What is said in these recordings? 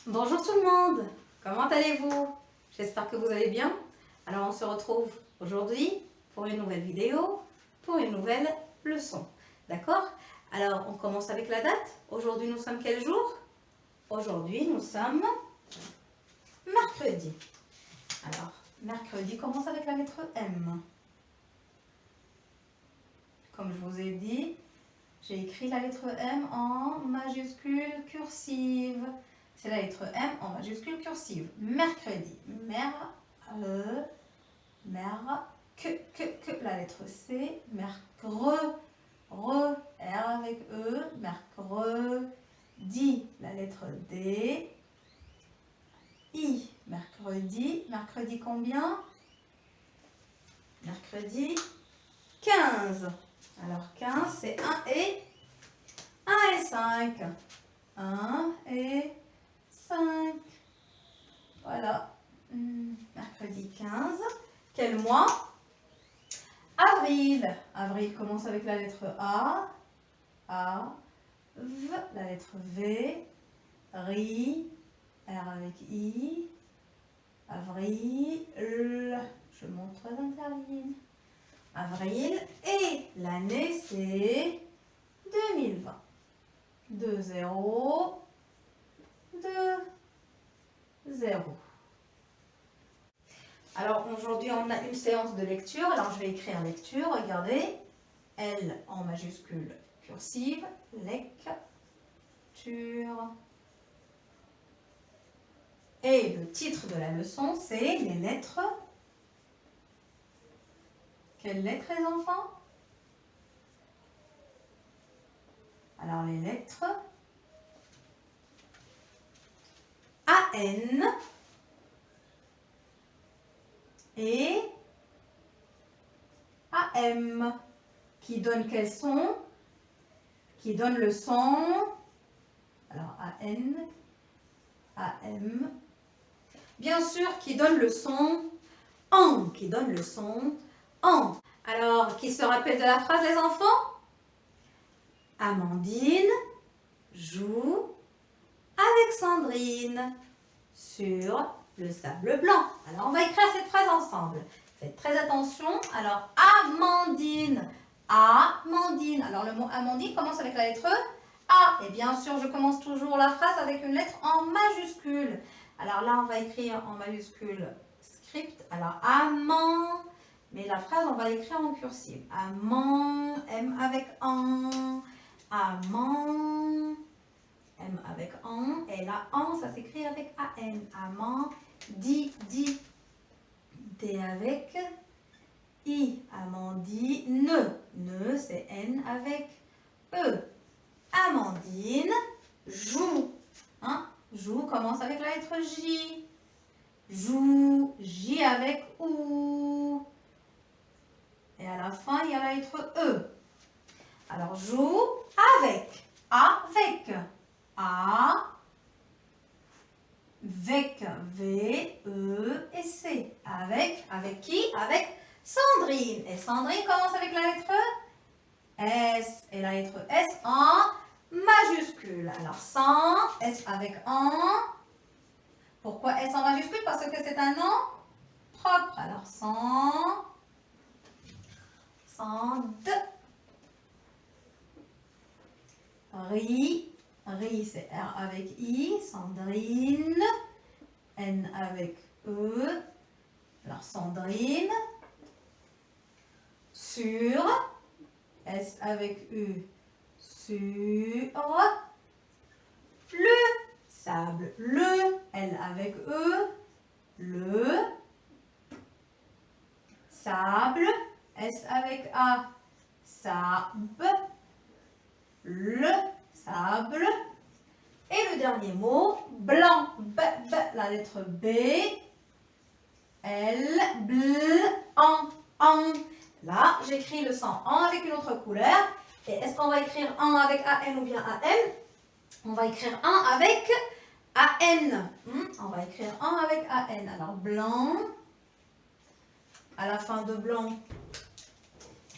Bonjour tout le monde, comment allez-vous? J'espère que vous allez bien. Alors on se retrouve aujourd'hui pour une nouvelle vidéo, pour une nouvelle leçon. D'accord? Alors on commence avec la date. Aujourd'hui nous sommes quel jour? Aujourd'hui nous sommes mercredi. Alors mercredi commence avec la lettre M. Comme je vous ai dit, j'ai écrit la lettre M en majuscule cursive. C'est la lettre M en majuscule cursive. Mercredi. La lettre C. R avec E. Mercredi. La lettre D. I. Mercredi. Mercredi combien? Mercredi 15. Alors 15, c'est 1 et 5. 1 et 5. Voilà. Mercredi 15. Quel mois? Avril. Avril commence avec la lettre A. V, la lettre V. R avec I. Avril. Je montre l'interligne. Avril. Et l'année, c'est 2020. 2, 0. 2, 0. Alors aujourd'hui on a une séance de lecture. Alors je vais écrire lecture. Regardez. L en majuscule cursive. Lecture. Et le titre de la leçon c'est les lettres. Quelles lettres les enfants? Alors les lettres A-N et AM qui donnent quel son? Qui donnent le son. Alors A-N, A-M. Bien sûr, qui donne le son en. Qui donne le son en. Alors, qui se rappelle de la phrase les enfants? Amandine joue avec Sandrine sur le sable blanc. Alors, on va écrire cette phrase ensemble. Faites très attention. Alors, Amandine. Amandine. Alors, le mot Amandine commence avec la lettre A. Et bien sûr, je commence toujours la phrase avec une lettre en majuscule. Alors là, on va écrire en majuscule script. Alors, amant. Mais la phrase, on va l'écrire en cursive. Amant. M avec en. Amant. M avec en. Et là, en, ça s'écrit avec A-N. Amant. D avec I. Amandine. Ne, c'est N avec E. Amandine joue. Hein? Joue commence avec la lettre J. Joue. J avec OU. Et à la fin, il y a la lettre E. Alors, joue avec. Avec. Avec. V, E et C. Avec qui? Avec Sandrine. Et Sandrine commence avec la lettre S. Et la lettre S en majuscule. Alors, S avec en. Pourquoi S en majuscule? Parce que c'est un nom propre. Alors, Sand. Ri, c'est R avec I. Sandrine. N avec E. Alors, Sandrine. Sur. S avec U. Sur. Le sable. Le. L avec E. Le. Sable. S avec A. Sable. Le sable. Et le dernier mot, blanc. La lettre B. L, blanc. Là, j'écris le sang en avec une autre couleur. Et est-ce qu'on va écrire en avec AN ou bien AM? On va écrire en avec AN. On va écrire en avec AN. Alors, blanc. À la fin de blanc,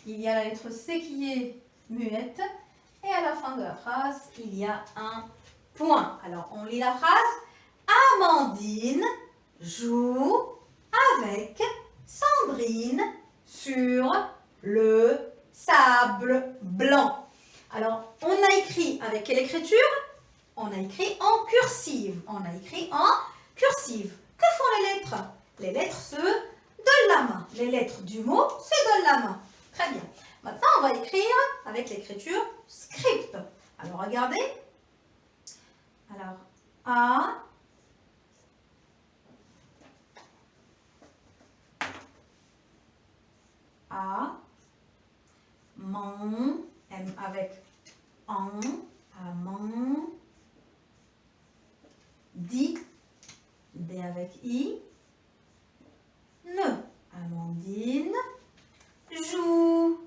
il y a la lettre C qui est muette. Et à la fin de la phrase, il y a un point. Alors, on lit la phrase. Amandine joue avec Sandrine sur le sable blanc. Alors, on a écrit avec quelle écriture? On a écrit en cursive. On a écrit en cursive. Que font les lettres? Les lettres se donnent la main. Les lettres du mot se donnent la main. Très bien. Maintenant, on va écrire avec l'écriture script. Alors, regardez. Alors, M avec en, amant, D avec I, ne, Amandine, joue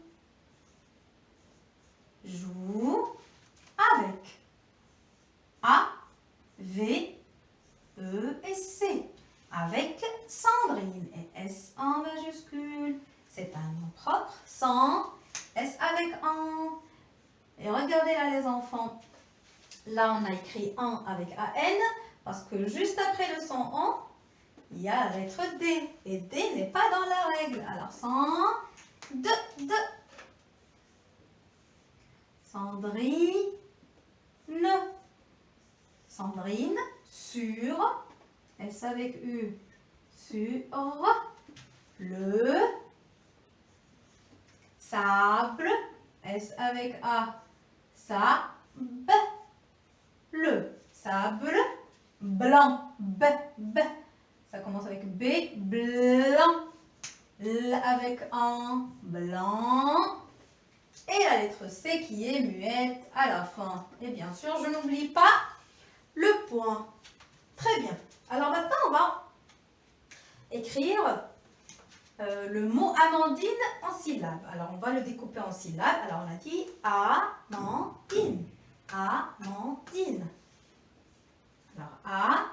avec A, V, E et C, avec Sandrine et S en majuscule. C'est un nom propre, sans S avec en. Et regardez là les enfants, là on a écrit en avec AN parce que juste après le son en, il y a la lettre D et D n'est pas dans la règle. Alors sans de Sandrine, Sandrine sur S avec U sur le sable S avec A le sable blanc B ça commence avec B blanc L avec un blanc et la lettre C qui est muette à la fin. Et bien sûr, je n'oublie pas le point. Très bien. Alors maintenant, on va écrire le mot Amandine en syllabes. Alors, on va le découper en syllabes. Alors, on a dit Amandine. Amandine. Alors, A.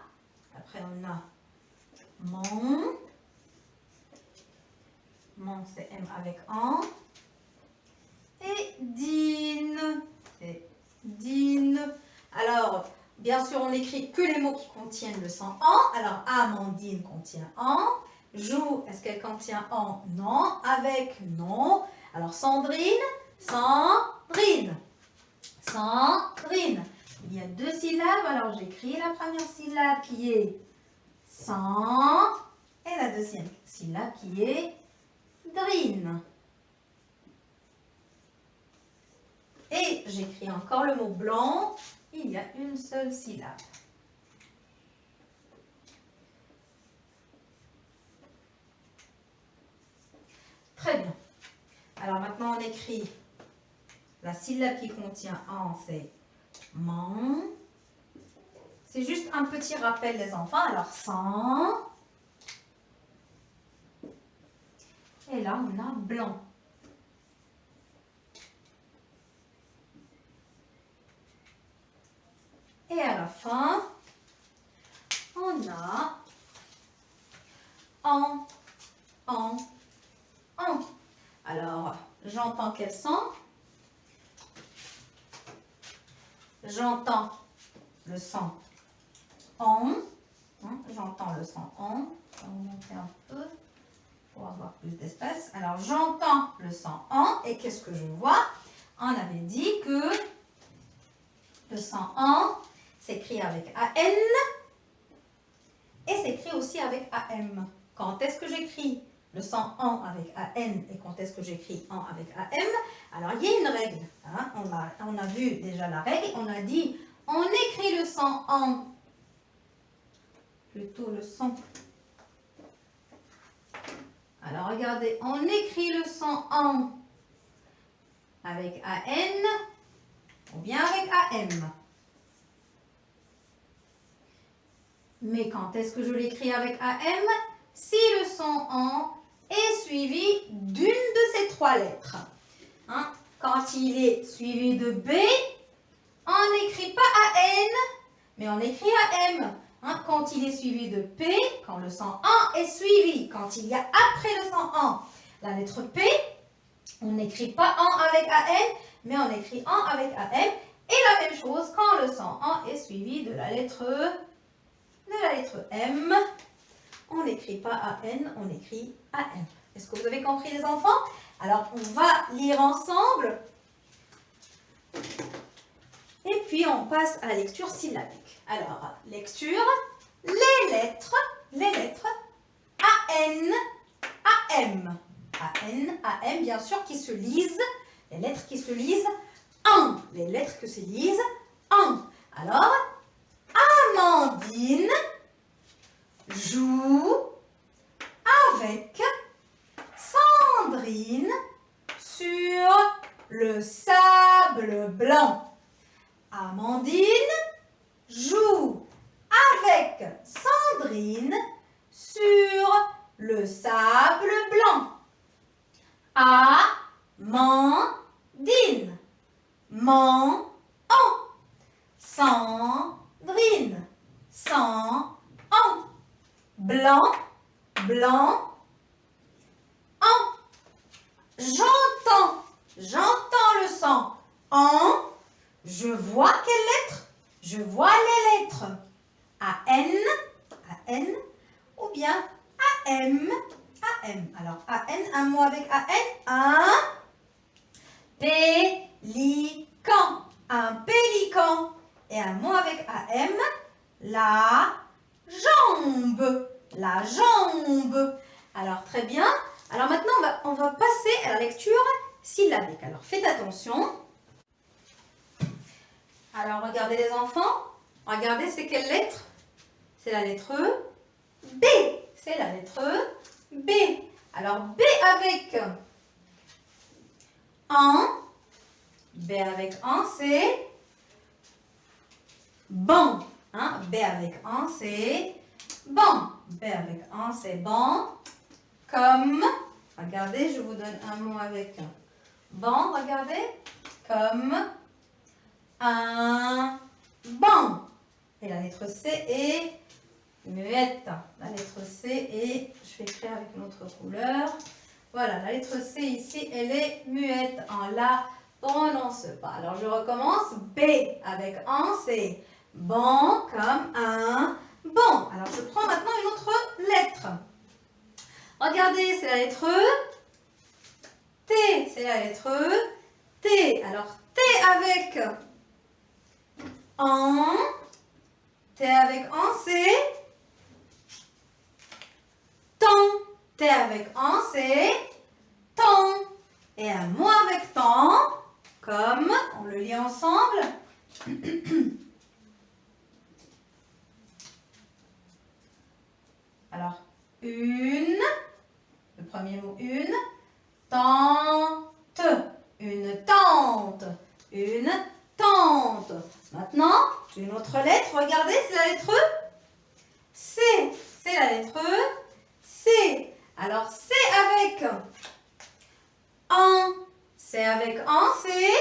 Après, on a mon. Mon, c'est M avec en. Et dîne. C'est dîne. Alors, bien sûr, on n'écrit que les mots qui contiennent le son en. Alors, Amandine contient en. Joue, est-ce qu'elle contient en? Non. Avec, non. Alors, Sandrine, Sandrine. Sandrine. Il y a deux syllabes. Alors, j'écris la première syllabe qui est sans et la deuxième syllabe qui est drine. Et j'écris encore le mot blanc. Il y a une seule syllabe. Très bien. Alors maintenant, on écrit la syllabe qui contient en, c'est man. C'est juste un petit rappel des enfants. Alors, sans. Et là, on a blanc. Et à la fin, on a en. Alors, j'entends quel son? J'entends le son en. J'entends le son en. On va monter un peu pour avoir plus d'espace. Alors, j'entends le son en. Et qu'est-ce que je vois? On avait dit que le son en s'écrit avec AN et s'écrit aussi avec AM. Quand est-ce que j'écris le son en avec AN et quand est-ce que j'écris en avec AM? Alors, il y a une règle. Hein? On a vu déjà la règle. On a dit, on écrit le son en, plutôt le son. Alors, regardez, on écrit le son en avec AN ou bien avec AM. Mais quand est-ce que je l'écris avec AM? Si le son en est suivi d'une de ces trois lettres. Hein? Quand il est suivi de B, on n'écrit pas AN, mais on écrit AM. Hein? Quand il est suivi de P, quand le son en est suivi, quand il y a après le son en la lettre P, on n'écrit pas en avec AN, mais on écrit en avec AM. Et la même chose quand le son en est suivi de la lettre de la lettre M. On n'écrit pas A-N, on écrit A-M. Est-ce que vous avez compris les enfants? Alors, on va lire ensemble. Et puis, on passe à la lecture syllabique. Alors, lecture, les lettres, A-N, A-M. A-N, A-M, bien sûr, qui se lisent. Les lettres qui se lisent en. Les lettres qui se lisent en. Alors, Amandine joue avec Sandrine sur le sable blanc. Amandine joue avec Sandrine sur le sable blanc. Amandine, man, an. Sandrine, san, an. Blanc, blanc, an. J'entends le sang. En, je vois quelle lettre? Je vois les lettres. A-N, ou bien A-M, A-M. Alors, A-N, un mot avec A-N. Un pélican. Un pélican. Et un mot avec A-M. La jambe. La jambe. Alors, très bien. Alors maintenant, on va passer à la lecture syllabique. Alors, faites attention. Alors, regardez les enfants. Regardez, c'est quelle lettre? C'est la lettre B. C'est la lettre B. Alors, B avec en. B avec en, c'est banc. Hein? B avec en, c'est banc. B avec en, c'est banc. Comme, regardez, je vous donne un mot avec banc, regardez. Comme un banc. Et la lettre C est muette. La lettre C est, je vais écrire avec une autre couleur. Voilà, la lettre C ici, elle est muette. On ne la prononce pas. Alors, je recommence. B avec un, c'est banc comme un banc. Alors, je prends maintenant une autre lettre. Regardez, c'est la lettre T. C'est la lettre T. Alors, T avec en. T avec en, c'est temps. T avec en, c'est temps. Et un mot avec temps, comme, on le lit ensemble. Alors, une, le premier mot une, tente, une tente, une tente. Maintenant, une autre lettre, regardez, c'est la lettre C. C'est la lettre C. Alors, C avec en. C avec en, c'est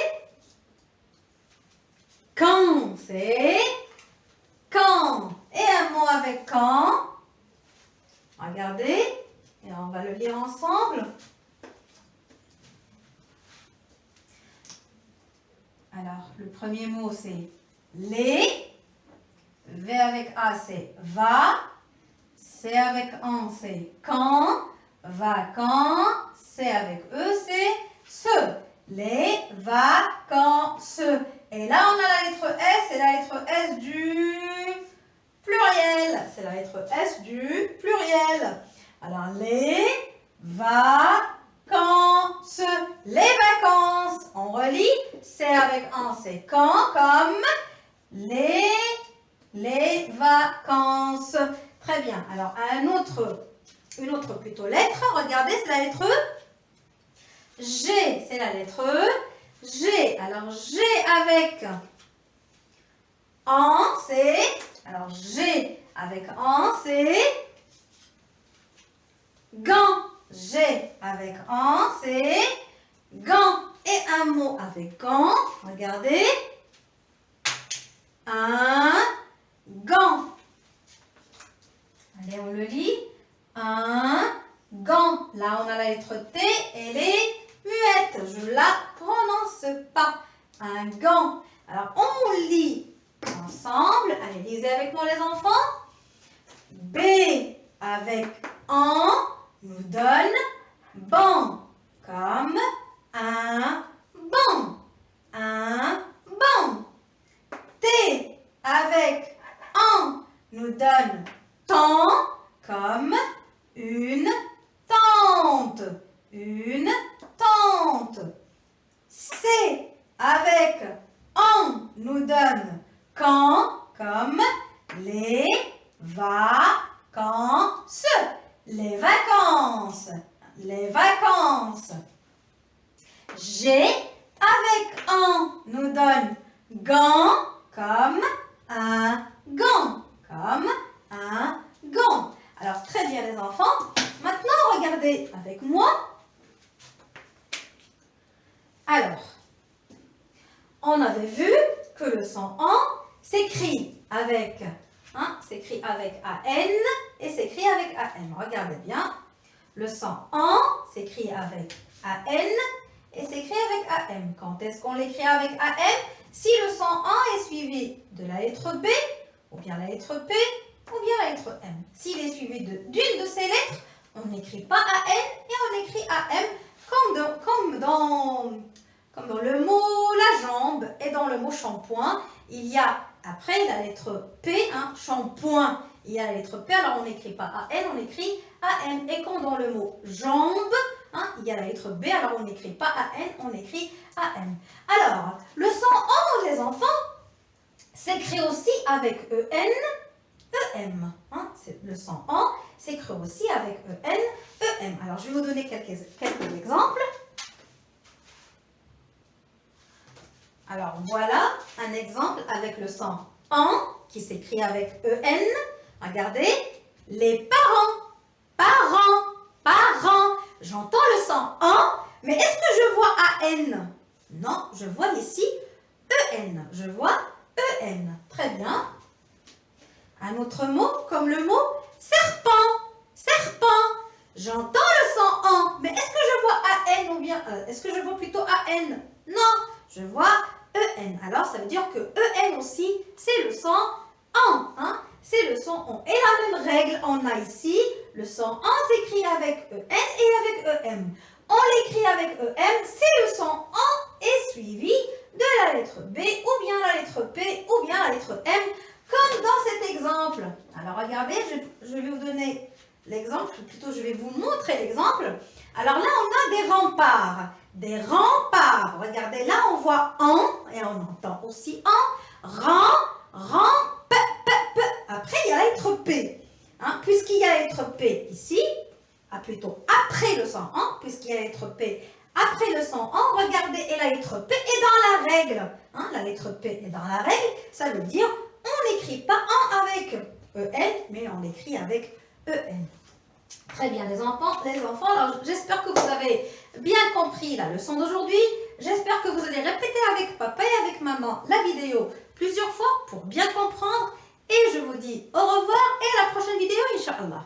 quand. C'est quand. Et un mot avec quand. Regardez, et on va le lire ensemble. Alors, le premier mot, c'est les. V avec A, c'est va. C avec en, c'est quand. Vacances. C avec E, c'est ce. Les vacances. Et là, on a la lettre S, c'est la lettre S du pluriel. C'est la lettre S du pluriel. Alors, les vacances. Les vacances. On relit. C'est avec un, c'est quand, comme les vacances. Très bien. Alors, une autre plutôt lettre. Regardez, c'est la lettre G. C'est la lettre G. Alors, G avec en, c'est. Alors, G avec en, c'est gant. G avec en, c'est gant. Et un mot avec gant. Regardez. Un gant. Allez, on le lit. Un gant. Là, on a la lettre T. Elle est muette. Je ne la prononce pas. Un gant. Alors, on lit ensemble. Allez, lisez avec moi les enfants. B avec en nous donne banc, comme un banc, un banc. T avec en nous donne temps, comme une tente, une tente. C avec en nous donne quand, comme les vacances, les vacances, les vacances. G avec en nous donne gant, comme un gant, comme un gant. Alors très bien les enfants, maintenant regardez avec moi. Alors, on avait vu que le son en s'écrit avec AN et s'écrit avec AM. Regardez bien, le son en s'écrit avec AN et s'écrit avec AM. Quand est-ce qu'on l'écrit avec AM? Si le son en est suivi de la lettre B, ou bien la lettre P, ou bien la lettre M. S'il est suivi d'une de ces lettres, on n'écrit pas AN et on écrit AM comme dans le mot la jambe et dans le mot shampoing. Il y a après la lettre P, shampoing, il y a la lettre P, alors on n'écrit pas AN, on écrit AM. Et quand dans le mot jambe, il y a la lettre B, alors on n'écrit pas AN, on écrit AM. Alors, le son en, les enfants, s'écrit aussi avec EN, EM. Le son en s'écrit aussi avec EN, EM. Alors, je vais vous donner quelques exemples. Alors, voilà un exemple avec le son en qui s'écrit avec EN. Regardez, les parents, parents, parents. J'entends le son en, mais est-ce que je vois AN? Non, je vois ici EN. Je vois EN. Très bien. Un autre mot, comme le mot serpent, serpent. J'entends le son en, mais est-ce que je vois AN ou bien est-ce que je vois plutôt AN? Non, je vois EN. Alors, ça veut dire que EN aussi, c'est le son en. C'est le son en. Et la même règle, on a ici, le son en s'écrit avec EN et avec EM. On l'écrit avec EM, c'est le son en est suivi de la lettre B, ou bien la lettre P, ou bien la lettre M, comme dans cet exemple. Alors, regardez, je vais vous donner l'exemple, plutôt je vais vous montrer l'exemple. Alors là, on a des remparts. Des remparts. Regardez, là, on voit en, et on entend aussi en, ran, p, p, p. Après, il y a la lettre P. Puisqu'il y a la lettre P ici, plutôt après le son en, puisqu'il y a la lettre P après le son en, regardez, et la lettre P est dans la règle. La lettre P est dans la règle, ça veut dire on n'écrit pas en avec EN, mais on l'écrit avec EN. Très bien les enfants, alors j'espère que vous avez bien compris la leçon d'aujourd'hui. J'espère que vous allez répéter avec papa et avec maman la vidéo plusieurs fois pour bien comprendre. Et je vous dis au revoir et à la prochaine vidéo, Inch'Allah.